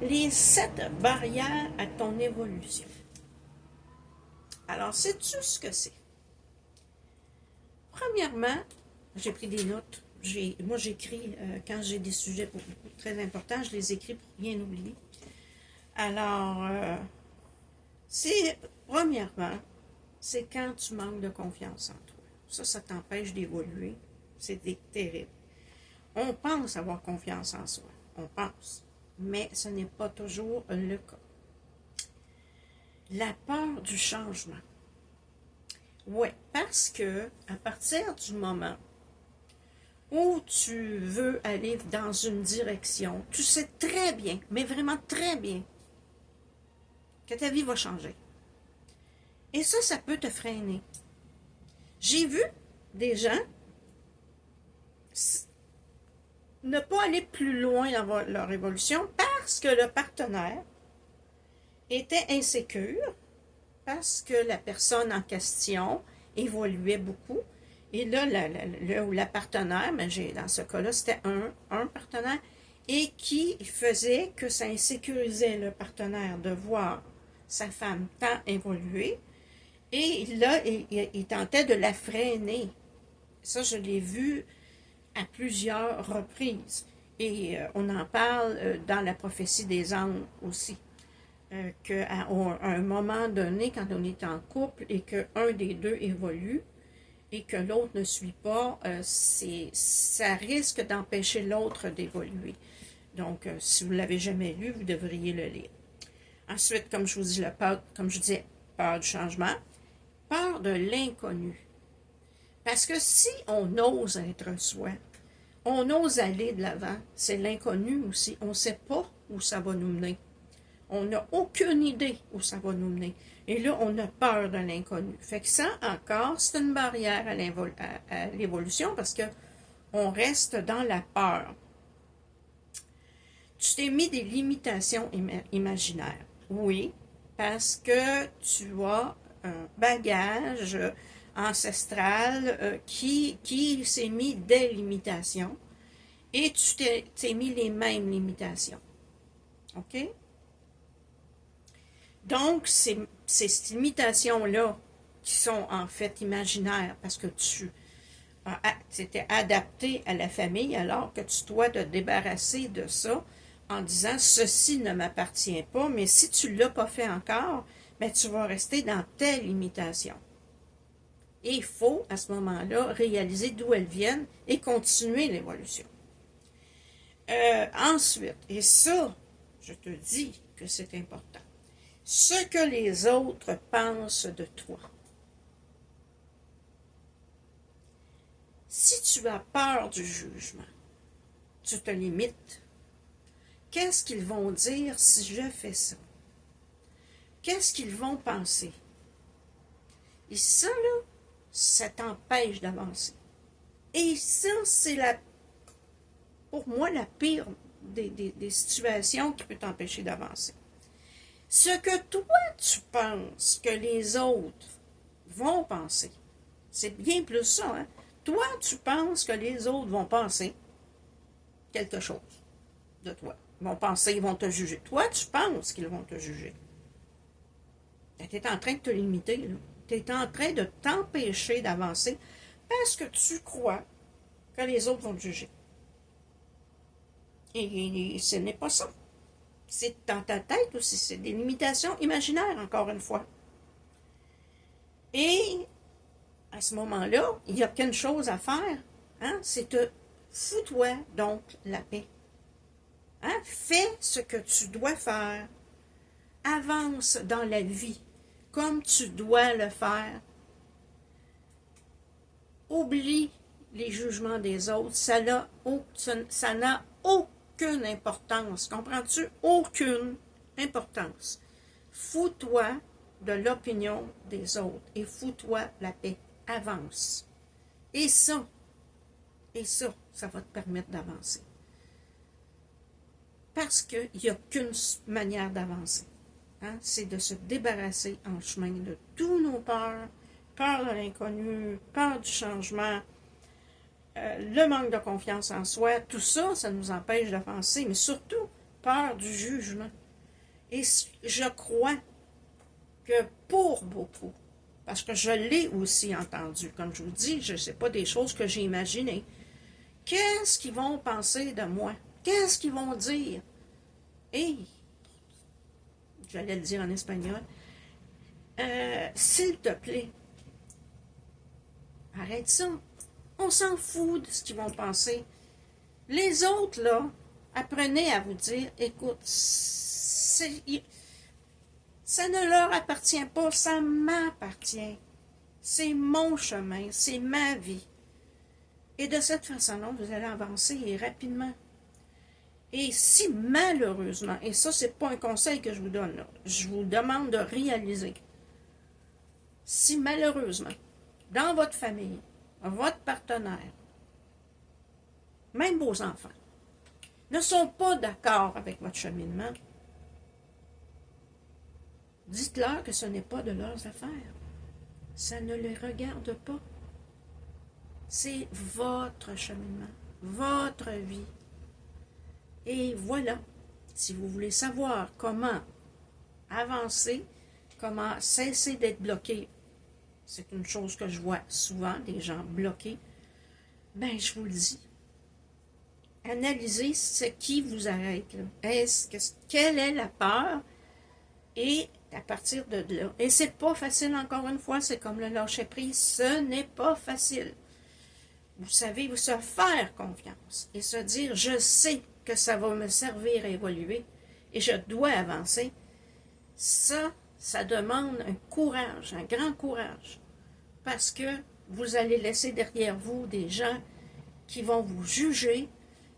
Les 7 barrières à ton évolution. Alors, sais-tu ce que c'est? Premièrement, j'ai pris des notes. Moi, j'écris quand j'ai des sujets très importants, je les écris pour rien oublier. Alors, premièrement, c'est quand tu manques de confiance en toi. Ça t'empêche d'évoluer. C'est terrible. On pense avoir confiance en soi. On pense. Mais ce n'est pas toujours le cas. La peur du changement. Oui, parce que à partir du moment où tu veux aller dans une direction, tu sais très bien, mais vraiment très bien, que ta vie va changer. Et ça peut te freiner. J'ai vu des gens ne pas aller plus loin dans leur évolution parce que le partenaire était insécure, parce que la personne en question évoluait beaucoup. Et là, la partenaire, mais dans ce cas-là, c'était un partenaire, et qui faisait que ça insécurisait le partenaire de voir sa femme tant évoluer. Et là, il tentait de la freiner. Ça, je l'ai vu à plusieurs reprises. Et on en parle dans la prophétie des anges aussi. Qu'à un moment donné, quand on est en couple et qu'un des deux évolue et que l'autre ne suit pas, ça risque d'empêcher l'autre d'évoluer. Donc, si vous ne l'avez jamais lu, vous devriez le lire. Ensuite, comme je vous dis, comme je disais, peur du changement, peur de l'inconnu. Parce que si on ose être soi, on ose aller de l'avant, c'est l'inconnu aussi. On ne sait pas où ça va nous mener. On n'a aucune idée où ça va nous mener. Et là, on a peur de l'inconnu. Fait que ça, encore, c'est une barrière à l'évolution parce qu'on reste dans la peur. Tu t'es mis des limitations imaginaires. Oui, parce que tu as un bagage ancestral qui s'est mis des limitations et tu t'es mis les mêmes limitations. OK? Donc, ces limitations-là, qui sont en fait imaginaires, parce que tu t'étais adapté à la famille, alors que tu dois te débarrasser de ça en disant « ceci ne m'appartient pas », mais si tu ne l'as pas fait encore, ben, tu vas rester dans tes limitations. Et il faut, à ce moment-là, réaliser d'où elles viennent et continuer l'évolution. Ensuite, et ça, je te dis que c'est important, ce que les autres pensent de toi. Si tu as peur du jugement, tu te limites. Qu'est-ce qu'ils vont dire si je fais ça? Qu'est-ce qu'ils vont penser? Et ça, là, ça t'empêche d'avancer. Et ça, c'est pour moi la pire des situations qui peut t'empêcher d'avancer. Ce que toi, tu penses que les autres vont penser, c'est bien plus ça, hein? Toi, tu penses que les autres vont penser quelque chose de toi. Ils vont penser, ils vont te juger. Toi, tu penses qu'ils vont te juger. Tu es en train de te limiter. Tu es en train de t'empêcher d'avancer parce que tu crois que les autres vont te juger. Et ce n'est pas ça. C'est dans ta tête aussi. C'est des limitations imaginaires, encore une fois. Et à ce moment-là, il n'y a qu'une chose à faire, hein? C'est te fous-toi donc la paix. Hein? Fais ce que tu dois faire. Avance dans la vie comme tu dois le faire. Oublie les jugements des autres. Ça n'a aucune importance. Comprends-tu? Aucune importance. Fous-toi de l'opinion des autres et fous-toi la paix. Avance. Et ça, ça va te permettre d'avancer. Parce qu'il n'y a qu'une manière d'avancer. Hein? C'est de se débarrasser en chemin de tous nos peurs, peur de l'inconnu, peur du changement, le manque de confiance en soi. Tout ça, ça nous empêche d'avancer. Mais surtout, peur du jugement. Et je crois que pour beaucoup, parce que je l'ai aussi entendu, comme je vous dis, je ne sais pas des choses que j'ai imaginées. Qu'est-ce qu'ils vont penser de moi? Qu'est-ce qu'ils vont dire? Et, j'allais le dire en espagnol, s'il te plaît, arrête ça. On s'en fout de ce qu'ils vont penser. Les autres, là, apprenez à vous dire, écoute, ça ne leur appartient pas, ça m'appartient. C'est mon chemin, c'est ma vie. Et de cette façon-là, vous allez avancer et rapidement. Et si malheureusement, et ça, c'est pas un conseil que je vous donne, là, je vous demande de réaliser, si malheureusement, dans votre famille, votre partenaire, même vos enfants, ne sont pas d'accord avec votre cheminement, dites-leur que ce n'est pas de leurs affaires. Ça ne les regarde pas. C'est votre cheminement, votre vie. Et voilà, si vous voulez savoir comment avancer, comment cesser d'être bloqué, c'est une chose que je vois souvent, des gens bloqués, ben je vous le dis. Analysez ce qui vous arrête. Quelle est la peur? Et à partir de là, et c'est pas facile encore une fois, c'est comme le lâcher prise, ce n'est pas facile. Vous savez, vous se faire confiance et se dire, je sais que ça va me servir à évoluer et je dois avancer. Ça demande un courage, un grand courage, parce que vous allez laisser derrière vous des gens qui vont vous juger,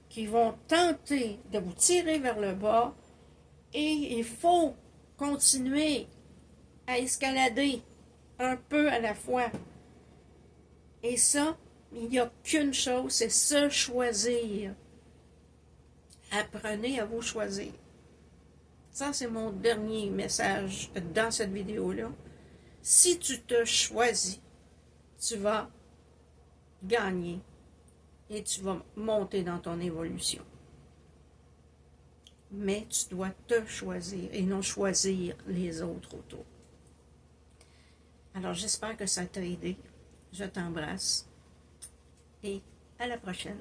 qui vont tenter de vous tirer vers le bas, et il faut continuer à escalader un peu à la fois. Et ça, il n'y a qu'une chose, c'est se choisir. Apprenez à vous choisir. Ça, c'est mon dernier message dans cette vidéo-là. Si tu te choisis, tu vas gagner et tu vas monter dans ton évolution. Mais tu dois te choisir et non choisir les autres autour. Alors, j'espère que ça t'a aidé. Je t'embrasse et à la prochaine.